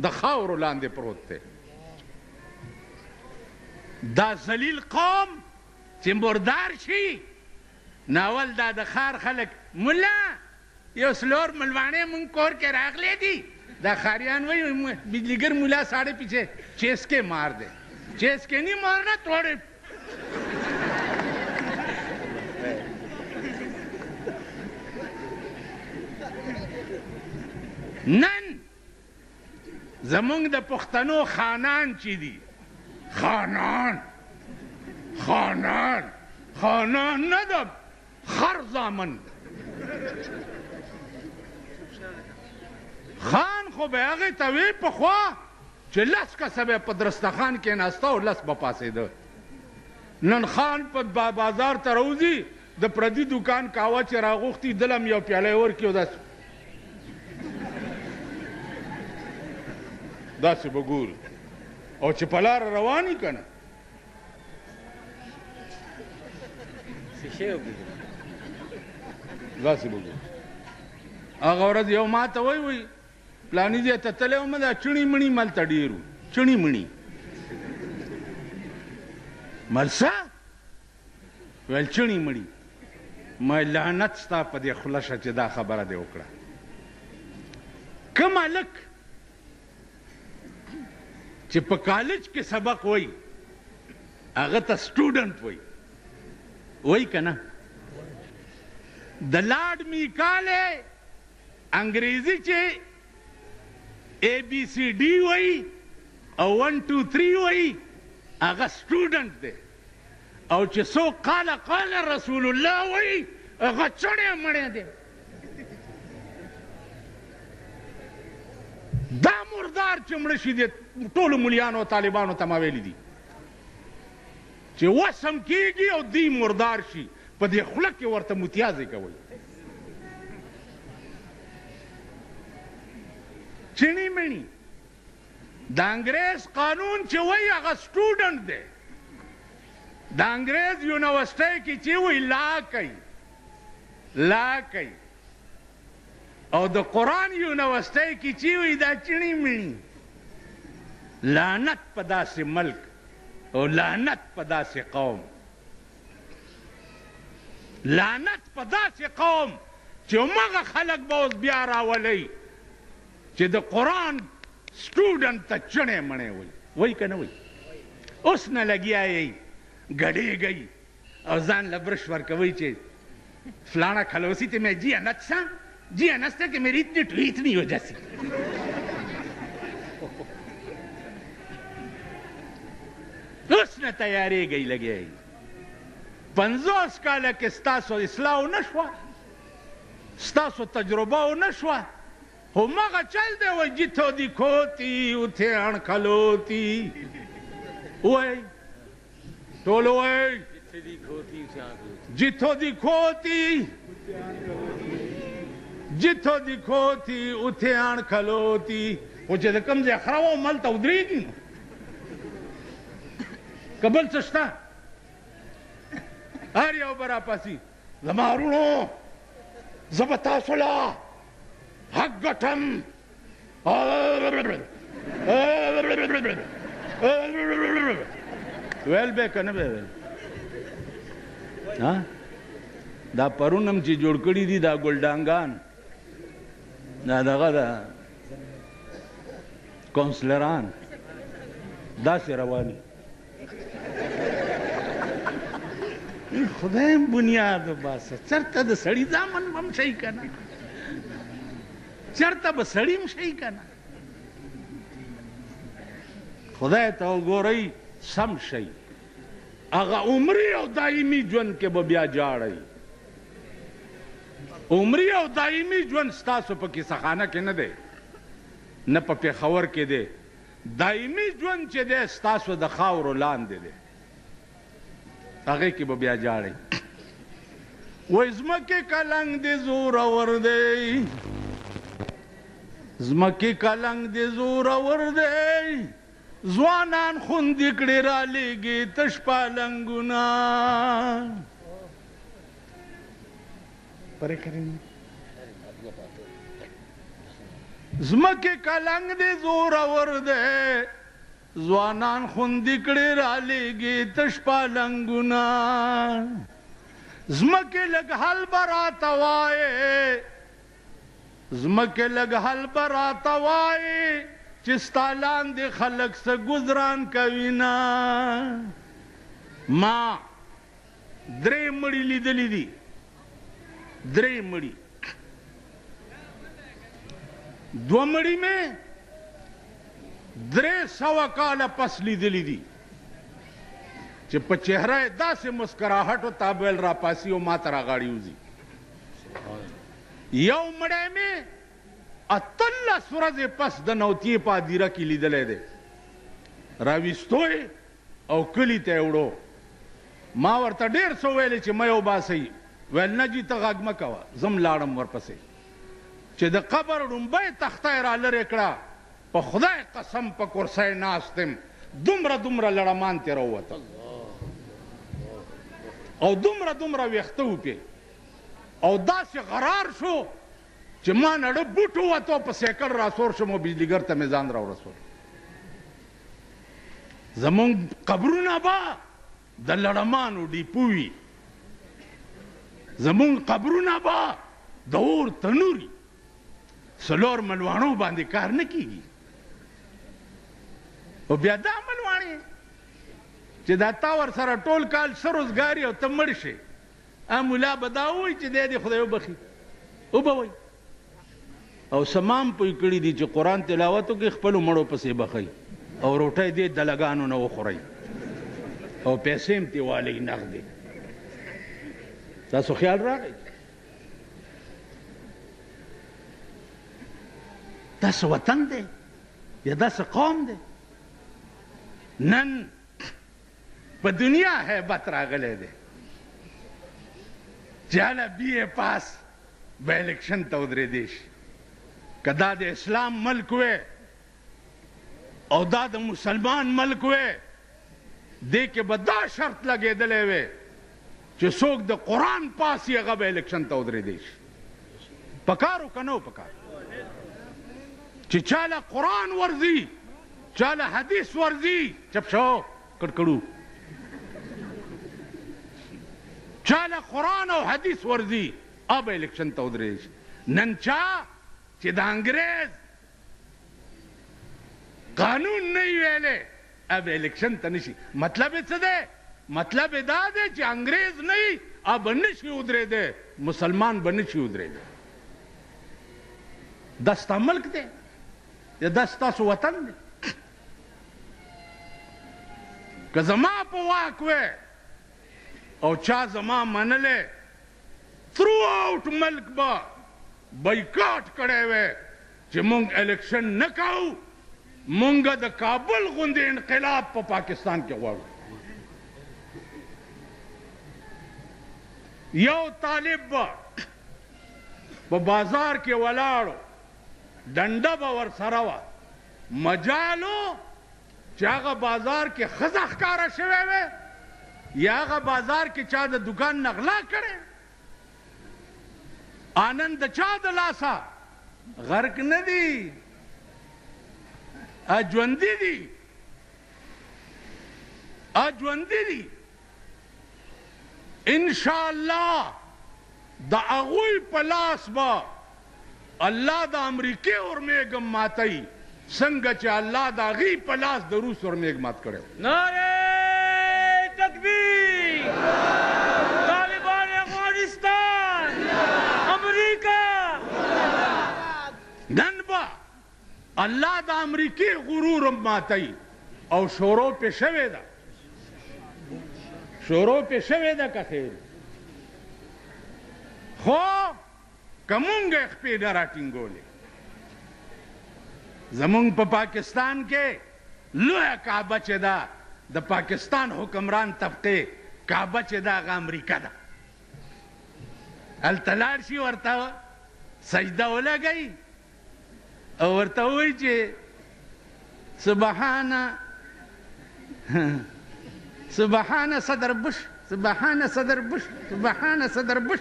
د خاورو لاندې پروت دی دا ذلیل قوم چې مردار شي ناول دا د ښار خلک ملا یو سلور ملواڼې مونږ کور کې راغلی دي دا ښاریان وایي بجلیګر ملا ساڑے پیچھے چیس کے مار دے چیس کے نہیں مارنا توڑے نن زمونږ د پښتنو خانان چې دي خانان نه د خر زامن خان خو به هغې ته وی پخوا چې لس کسه به په درستخان کې ناسته او لس به پاسېده نن خان په بازار ته راوځي د پردي دوکان کاوه چې راغوښتي دلم یو پیاله یې ورکړي او داسې به ګوري او چې په لاره روان یي که نه داسې به ګوري هغه ورځ یو ما ته وایي پلاني ځای ته تللی وم دا چڼي مڼي ملته ډېر وو چڼي مڼي ملسه ویل چڼي مڼي ما لعنت ستا په دې خوله شه چې دا خبره دې وکړه کوم هلک چې په کالج کې سبق وایي هغه ته سټوډنټ وایي که نه د لاډ میکالې انګریزي چې ABCD وایي او 1 2 3 وایي هغه سټوډنټ دی او چې څوک قال رسول الله وایي هغه چڼی مڼی دی دا مردار چې مړه شي دی ټولو ملیانو او طالبانو ته ما ویلي دي چې وسم کېږي او دوی مردار شي په دې خوله کې ورته متیازې کوئ چڼي مڼي د انګریز قانون چې وایي هغه سټوډنټ دی د انګریز یونیورسټۍ کې چې وایي لا کوي او د قرآن یونیورسټۍ کې چې وایي دا چڼي مڼي لعنت په داسې ملک او لعنت په داسې قوم لعنت په داسې قوم چې همغه خلک به اوس بیا راولئ چې د قرآن سټوډنټ ته چڼی مڼی وایي که نه وایي اوس نه لګیا یئ ګډېږئ او ځان له برش ورکوئ چې فلانا کھلوسی تے میں جی انت سا جی انت کہ میری اتنی ٹویت نہیں ہو جیسی اس نے تیاری گئی لگے 50 کاله کې ستاسو اصلاح ونه شوه ستاسو تجربه ونه شوه همغه چل دی وایي جتو دی کھوتی اتھے اڼکھلوتی وایي ټولو وایي جتو دی کھوتی اتھے اڼکھلوتی خو چې د کوم ځای خره وه ملته ودرېږي نو که بل څه شته هر یو به راپاسي زما وروڼو زه به تاسو له حق ګټم ویل به که نه به ویل دا پرون هم چې جوړ کړي دي دا ګلډانګان دا دغه ده کونسلران داسې رواني خدایم بنیاد وباسه چېرته د سړي زامن به هم شئ که نه چېرته به سړي هم شئ که نه خدای ته وګورئ سم شئ هغه عمري او دایمي ژوند کې به بیا جاړئ عمري او دایمي ژوند ستاسو په کیسهخانه کې نه دی نه په پېښور کې دی دایمي ژوند چې دی ستاسو د خاورو لاندې دی هغې کې به بیا جاړئ وایي ځمکې کلنګ دې زورور دی ځمکې کلنګ دې زورور دی ځوانان خوندې کړې رالیږي تش پالنګونه زمکه کلنګ دې زورور دی ځوانان خوندې کړې رالیږي تش پالنګونه زمکه لږ حل به راته وایې زمکه لږ حل به راته وایې چې ستا لاندې خلک څه ګزران کوي نه ما درې مړي لیدلي دي درې مړي دوه مړي مې 300 کاله پس لیدلي دي چې په چهره یې داسې مسکراهټ و تابل راپاسي او ما ته راغاړي وځي یو مړی مې 18 ورځې پس د نوتیې په هدیره کې لیدلی دی راویستو او کلي ته یې وړو ما ورته ډېر څه ویلې چې مه یې وباسئ ویل نه جي ته غږ مه کوه زه م لاړم ورپسې چې د قبر ړومبۍ تخته یې را لرې کړه په خدای قسم په کرسۍ ناست یم دومره لړمان ترې راووتل او دومره ویښته وپې او داسې غرار شو چې ما نړه بوټ ووتو په سیکل راسور شم او بجلیګر ته مې ځان راورسول زمونږ قبرونه به د لړمانو ډیپو وي زمونږ قبرونه به د اور تنوري څلور ملواڼو باندې کار نه کیږي او بیا دا ملواڼې چې دا تا ورسره ټول کال ښه روزګار او ته مړ شې ملا به دا ووایي چې دی دې خدای وبخي وبه وایي او سمام پوی کړي دي چې قرآن تلاوت وکړي خپلو مړو پسې بخئ او روټۍ دې دلګانو نه وخورئ او پیسې هم ترې والئ نغدې تاسو خیال راغی دا څه وطن دی یا دا څه قوم دی نن په دنیا هیبت راغلی دی چې هله بی اے پاس به الیکشن ته ودرېدی شي که دا د اسلام ملک وی او دا د مسلمان ملک وی دې کې به دا شرط لګېدلی وی چې څوک د قرآن پاس یې هغه به الیکشن ته ودرېدی شي پکار و که نه و پکار چې چاله قرآن ورځي چاله حدیث ورځي چپ شو کړکړو چاله قرآن او حدیث ورځي اب الیکشن ته ودرېدی شي نن چا چې د انګریز قانون نه وي ویلی اب الیکشن ته نشي مطلب یې څه دی مطلب یې دا دی چې انګریز نه وي اب به نشي ودرېدی مسلمان به نشي ودرېدی دا ستا ملک دی یا دا ستاسو وطن دی که زما په واک وی او چا زما منلی تھرو آؤٹ ملک به بایکاټ کړی وی چې مونږ الیکشن نه کوو مونږ د کابل غوندې انقلاب په پاکستان کې غواړو یو طالب به په بازار کې ولاړو ډنډه به ورسره وه مجالو چې هغه بازار کې ښځه ښکاره شوی وی یا هغه بازار کې چا د دکان نه غلا کړی آنند د چا د لاسه غرق نه دي ژوندي دي ژوندي دي انشاءالله د هغوی په لاس به الله د امریکې اورمیږم ماتوي څنګه چې الله د هغې په لاس د روس اورمیږ مات کړی نعرې تکبیر طالبان افغانستان امریکا نن به الله د امریکې غرور ماتوي او شروع پې شوې ده شروع پې شوې ده که خیر خو که مونږ یې خپې نه راټینګولې زمونږ په پاکستان کې لویه کعبه چې ده د پاکستان حکمران طبقې کعبه چې ده هغه امریکا ده هلته لاړ شي ورته سجده ولګوي او ورته ووایي چې سبحان صدر بش سبحان صدر بش سبحان صدر بش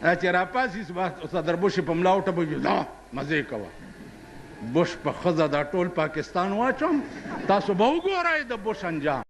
چې راپاسي صدر بش په ملا وټه به مزې کوه بش په ښځه دا ټول پاکستان واچوم تاسو به وګورئ د بش انجام